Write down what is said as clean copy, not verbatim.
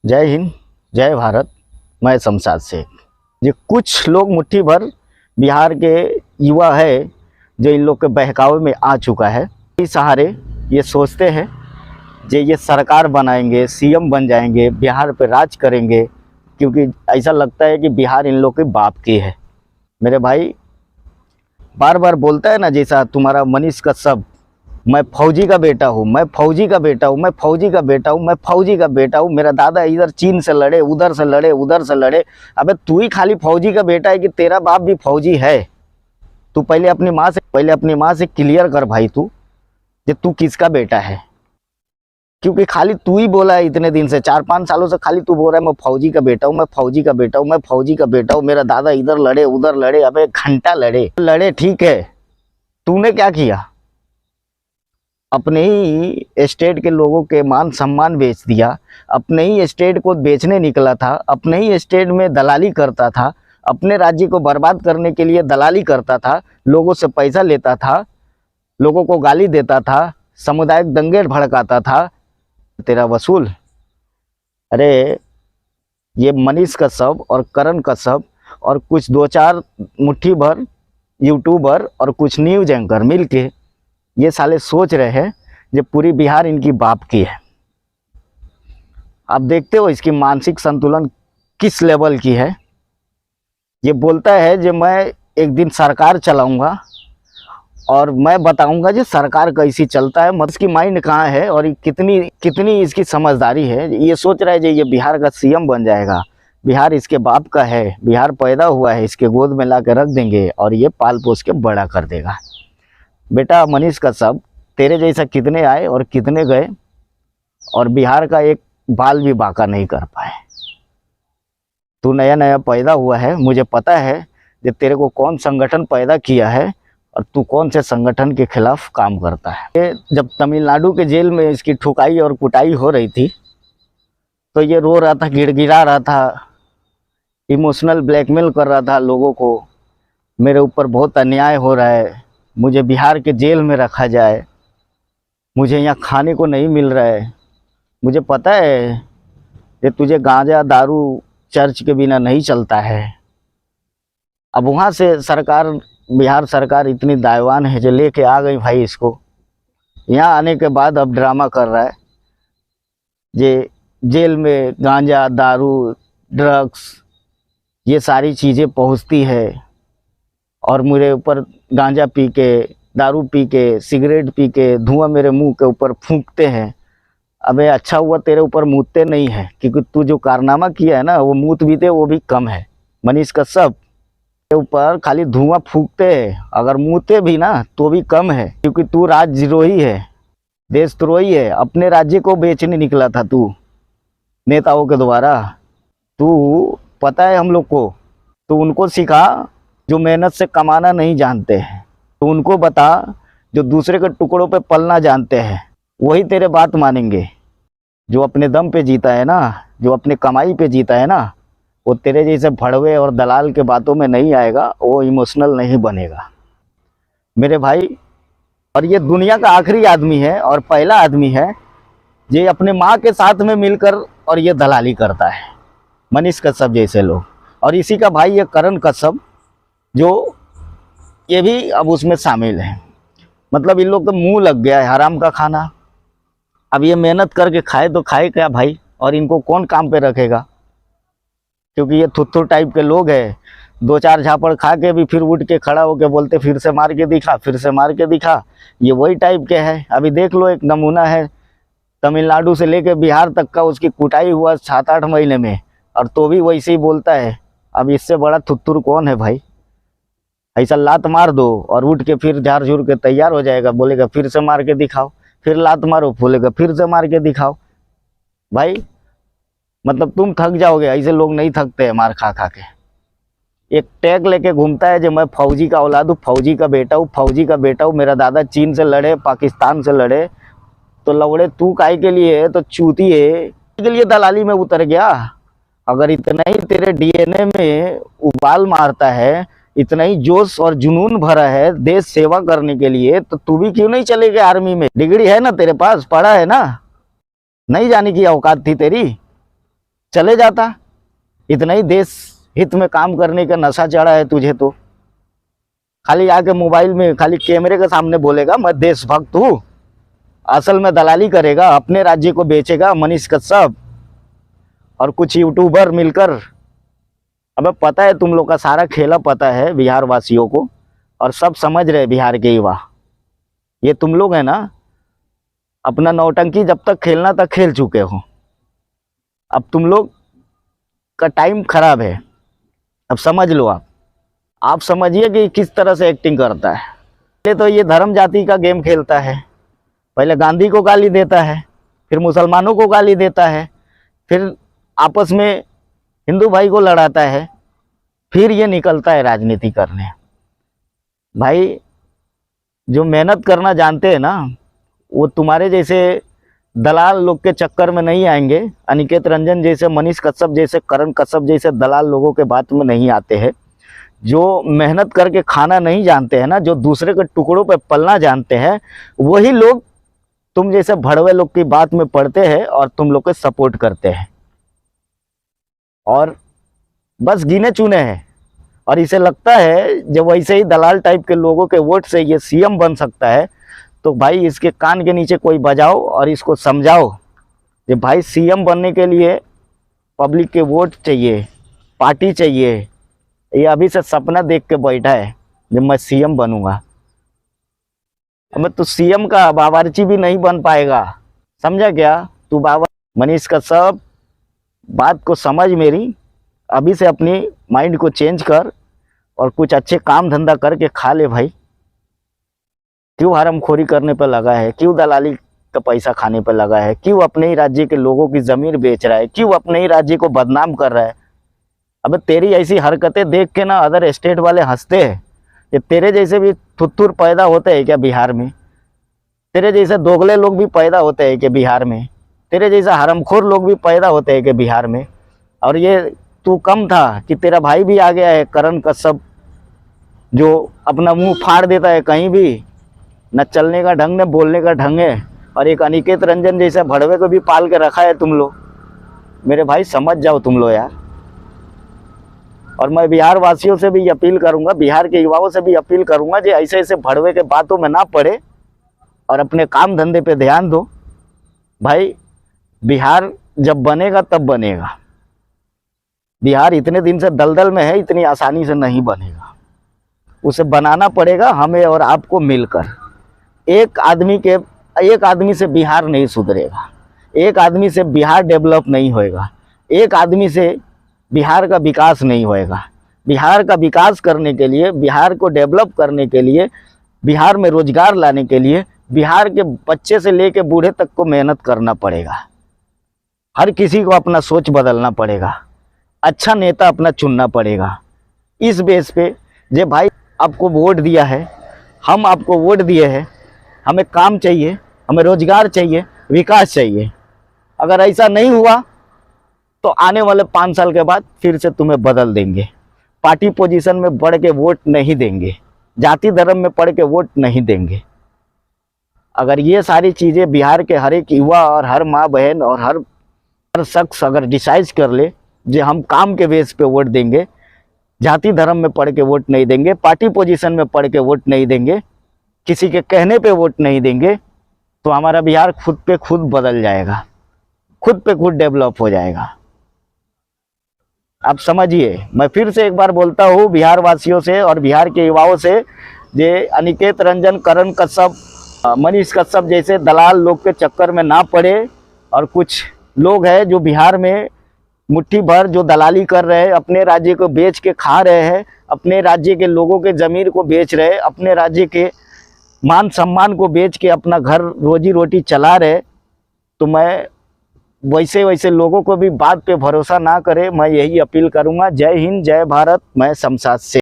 जय हिंद, जय भारत। मैं शमशाद शेख। ये कुछ लोग मुट्ठी भर बिहार के युवा है जो इन लोग के बहकावे में आ चुका है। इस सहारे ये सोचते हैं जो ये सरकार बनाएंगे, सीएम बन जाएंगे, बिहार पे राज करेंगे, क्योंकि ऐसा लगता है कि बिहार इन लोग के बाप की है। मेरे भाई बार बार बोलता है ना, जैसा तुम्हारा मनीष कश्यप, मैं फौजी का बेटा हूँ, मैं फौजी का बेटा हूँ, मैं फौजी का बेटा हूँ, मैं फौजी का बेटा हूँ। मेरा दादा इधर चीन से लड़े, उधर से लड़े, उधर से लड़े। अबे तू ही खाली फौजी का बेटा है कि तेरा बाप भी फौजी है? तू पहले अपनी माँ से क्लियर कर भाई, तू किसका बेटा है। क्योंकि खाली तू ही बोला है इतने दिन से, 4-5 सालों से खाली तू बोल रहा है मैं फौजी का बेटा हूँ, मैं फौजी का बेटा हूँ, मैं फौजी का बेटा हूँ। मेरा दादा इधर लड़े, उधर लड़े। अबे घंटा लड़े ठीक है, तूने क्या किया? अपने ही स्टेट के लोगों के मान सम्मान बेच दिया, अपने ही स्टेट को बेचने निकला था, अपने ही स्टेट में दलाली करता था, अपने राज्य को बर्बाद करने के लिए दलाली करता था, लोगों से पैसा लेता था, लोगों को गाली देता था, सामुदायिक दंगे भड़काता था। तेरा वसूल। अरे ये मनीष कश्यप और करण कश्यप और कुछ 2-4 मुट्ठी भर यूट्यूबर और कुछ न्यूज एंकर मिलके ये साले सोच रहे हैं जो पूरी बिहार इनकी बाप की है। आप देखते हो इसकी मानसिक संतुलन किस लेवल की है। ये बोलता है जो मैं एक दिन सरकार चलाऊंगा और मैं बताऊंगा जो सरकार कैसी चलता है, मतलब इसकी माइंड कहाँ है और कितनी इसकी समझदारी है। ये सोच रहा है जो ये बिहार का सीएम बन जाएगा, बिहार इसके बाप का है, बिहार पैदा हुआ है, इसके गोद में ला के रख देंगे और ये पाल पोस के बड़ा कर देगा। बेटा मनीष कश्यप, तेरे जैसा कितने आए और कितने गए और बिहार का एक बाल भी बांका नहीं कर पाए। तू नया नया पैदा हुआ है, मुझे पता है कि तेरे को कौन संगठन पैदा किया है और तू कौन से संगठन के खिलाफ काम करता है। ये जब तमिलनाडु के जेल में इसकी ठुकाई और कुटाई हो रही थी तो ये रो रहा था, गिड़गिड़ा रहा था, इमोशनल ब्लैकमेल कर रहा था लोगों को। मेरे ऊपर बहुत अन्याय हो रहा है, मुझे बिहार के जेल में रखा जाए, मुझे यहाँ खाने को नहीं मिल रहा है। मुझे पता है कि तुझे गांजा दारू चर्च के बिना नहीं चलता है। अब वहाँ से सरकार, बिहार सरकार इतनी दायवान है जो लेके आ गई भाई इसको। यहाँ आने के बाद अब ड्रामा कर रहा है जे जेल में गांजा दारू ड्रग्स ये सारी चीज़ें पहुँचती है और मेरे ऊपर गांजा पी के, दारू पी के, सिगरेट पी के धुआं मेरे मुंह के ऊपर फूंकते हैं। अबे अच्छा हुआ तेरे ऊपर मूतते नहीं है, क्योंकि तू जो कारनामा किया है ना वो मूत भी थे वो भी कम है। मनीष कश्यप के ऊपर खाली धुआं फूंकते हैं, अगर मूते भी ना तो भी कम है, क्योंकि तू राजद्रोही है, देशद्रोही है। अपने राज्य को बेचने निकला था तू नेताओं के द्वारा। तू पता है हम लोग को, तो उनको सिखा जो मेहनत से कमाना नहीं जानते हैं, तो उनको बता जो दूसरे के टुकड़ों पे पलना जानते हैं, वही तेरे बात मानेंगे। जो अपने दम पे जीता है ना, जो अपने कमाई पे जीता है ना, वो तेरे जैसे भड़वे और दलाल के बातों में नहीं आएगा, वो इमोशनल नहीं बनेगा मेरे भाई। और ये दुनिया का आखिरी आदमी है और पहला आदमी है जो अपने माँ के साथ में मिलकर और ये दलाली करता है, मनीष कश्यप जैसे लोग। और इसी का भाई ये करण कश्यप जो ये भी अब उसमें शामिल है। मतलब इन लोग का मुंह लग गया है हराम का खाना। अब ये मेहनत करके खाए तो खाए क्या भाई, और इनको कौन काम पे रखेगा? क्योंकि ये थुत्थु टाइप के लोग हैं। 2-4 झापड़ खा के भी फिर उठ के खड़ा होके बोलते फिर से मार के दिखा, फिर से मार के दिखा। ये वही टाइप के हैं। अभी देख लो, एक नमूना है, तमिलनाडु से लेके बिहार तक का उसकी कुटाई हुआ 7-8 महीने में, और तो भी वैसे ही बोलता है। अब इससे बड़ा थुत्थुर कौन है भाई? ऐसा लात मार दो और उठ के फिर झाड़ झूर के तैयार हो जाएगा, बोलेगा फिर से मार के दिखाओ, फिर लात मारो, बोलेगा फिर से मार के दिखाओ। भाई मतलब तुम थक जाओगे, ऐसे लोग नहीं थकते हैं मार खा खा के। एक टैग लेके घूमता है जो मैं फौजी का औलाद हूँ, फौजी का बेटा हूँ, फौजी का बेटा हूँ, मेरा दादा चीन से लड़े, पाकिस्तान से लड़े। तो लौड़े तू काहे के लिए? तो चूती है के लिए दलाली में उतर गया। अगर इतना ही तेरे डीएनए में उबाल मारता है, इतना ही जोश और जुनून भरा है देश सेवा करने के लिए, तो तू भी क्यों नहीं चले गए आर्मी में? डिग्री है ना तेरे पास, पढ़ा है ना, नहीं जाने की औकात थी तेरी? चले जाता। इतना ही देश हित में काम करने का नशा चढ़ा है तुझे तो। खाली आके मोबाइल में खाली कैमरे के सामने बोलेगा मैं देशभक्त हूँ, असल में दलाली करेगा, अपने राज्य को बेचेगा मनीष कश्यप और कुछ यूट्यूबर मिलकर। अबे पता है तुम लोग का सारा खेला पता है बिहार वासियों को, और सब समझ रहे बिहार के युवा। ये तुम लोग है ना, अपना नौटंकी जब तक खेलना तक खेल चुके हो। अब तुम लोग का टाइम खराब है, अब समझ लो। आप समझिए कि किस तरह से एक्टिंग करता है। पहले तो ये धर्म जाति का गेम खेलता है, पहले गांधी को गाली देता है, फिर मुसलमानों को गाली देता है, फिर आपस में हिंदू भाई को लड़ाता है, फिर ये निकलता है राजनीति करने। भाई जो मेहनत करना जानते हैं ना, वो तुम्हारे जैसे दलाल लोग के चक्कर में नहीं आएंगे। अनिकेत रंजन जैसे, मनीष कश्यप जैसे, करण कश्यप जैसे दलाल लोगों के बात में नहीं आते हैं। जो मेहनत करके खाना नहीं जानते हैं ना, जो दूसरे के टुकड़ों पे पलना जानते हैं, वही लोग तुम जैसे भड़वे लोग की बात में पड़ते हैं और तुम लोग को सपोर्ट करते हैं। और बस गिने चुने हैं। और इसे लगता है जब वैसे ही दलाल टाइप के लोगों के वोट से ये सीएम बन सकता है, तो भाई इसके कान के नीचे कोई बजाओ और इसको समझाओ कि भाई सीएम बनने के लिए पब्लिक के वोट चाहिए, पार्टी चाहिए। ये अभी से सपना देख के बैठा है जब मैं सीएम बनूंगा। अब तो सीएम का बावर्ची भी नहीं बन पाएगा, समझा क्या तू बाबा? मनीष कश्यप, बात को समझ मेरी। अभी से अपनी माइंड को चेंज कर और कुछ अच्छे काम धंधा करके खा ले भाई। क्यों हरामखोरी करने पर लगा है? क्यों दलाली का पैसा खाने पर लगा है? क्यों अपने ही राज्य के लोगों की ज़मीन बेच रहा है? क्यों अपने ही राज्य को बदनाम कर रहा है? अबे तेरी ऐसी हरकतें देख के ना अदर स्टेट वाले हंसते हैं। ये तेरे जैसे भी थुत्थुर पैदा होते हैं क्या बिहार में? तेरे जैसे दोगले लोग भी पैदा होते हैं क्या बिहार में? तेरे जैसा हरामखोर लोग भी पैदा होते हैं क्या बिहार में? और ये तू कम था कि तेरा भाई भी आ गया है करण कश्यप, जो अपना मुंह फाड़ देता है कहीं भी, न चलने का ढंग न बोलने का ढंग है। और एक अनिकेत रंजन जैसे भड़वे को भी पाल के रखा है तुम लोग। मेरे भाई समझ जाओ तुम लोग यार। और मैं बिहार वासियों से भी अपील करूंगा, बिहार के युवाओं से भी अपील करूंगा कि ऐसे ऐसे भड़वे के बातों में ना पड़े और अपने काम धंधे पे ध्यान दो। भाई बिहार जब बनेगा तब बनेगा। बिहार इतने दिन से दलदल में है, इतनी आसानी से नहीं बनेगा। उसे बनाना पड़ेगा हमें और आपको मिलकर। एक आदमी से बिहार नहीं सुधरेगा, एक आदमी से बिहार डेवलप नहीं होएगा, एक आदमी से बिहार का विकास नहीं होएगा। बिहार का विकास करने के लिए, बिहार को डेवलप करने के लिए, बिहार में रोजगार लाने के लिए बिहार के बच्चे से लेके बूढ़े तक को मेहनत करना पड़ेगा। हर किसी को अपना सोच बदलना पड़ेगा, अच्छा नेता अपना चुनना पड़ेगा। इस बेस पे जे भाई आपको वोट दिया है, हम आपको वोट दिए हैं, हमें काम चाहिए, हमें रोजगार चाहिए, विकास चाहिए। अगर ऐसा नहीं हुआ तो आने वाले 5 साल के बाद फिर से तुम्हें बदल देंगे। पार्टी पोजीशन में बढ़ के वोट नहीं देंगे, जाति धर्म में पढ़ के वोट नहीं देंगे। अगर ये सारी चीज़ें बिहार के हर एक युवा और हर माँ बहन और हर शख्स अगर डिसाइड कर ले जो हम काम के बेस पे वोट देंगे, जाति धर्म में पढ़ के वोट नहीं देंगे, पार्टी पोजीशन में पढ़ के वोट नहीं देंगे, किसी के कहने पे वोट नहीं देंगे, तो हमारा बिहार खुद पे खुद बदल जाएगा, खुद पे खुद डेवलप हो जाएगा। आप समझिए। मैं फिर से एक बार बोलता हूँ बिहार वासियों से और बिहार के युवाओं से, जे अनिकेत रंजन, करण कश्यप, मनीष कश्यप जैसे दलाल लोग के चक्कर में ना पड़े। और कुछ लोग हैं जो बिहार में मुट्ठी भर जो दलाली कर रहे हैं, अपने राज्य को बेच के खा रहे हैं, अपने राज्य के लोगों के ज़मीर को बेच रहे हैं, अपने राज्य के मान सम्मान को बेच के अपना घर रोजी रोटी चला रहे। तो मैं वैसे लोगों को भी बात पे भरोसा ना करे, मैं यही अपील करूंगा। जय हिंद, जय भारत। मैं शमशाद से।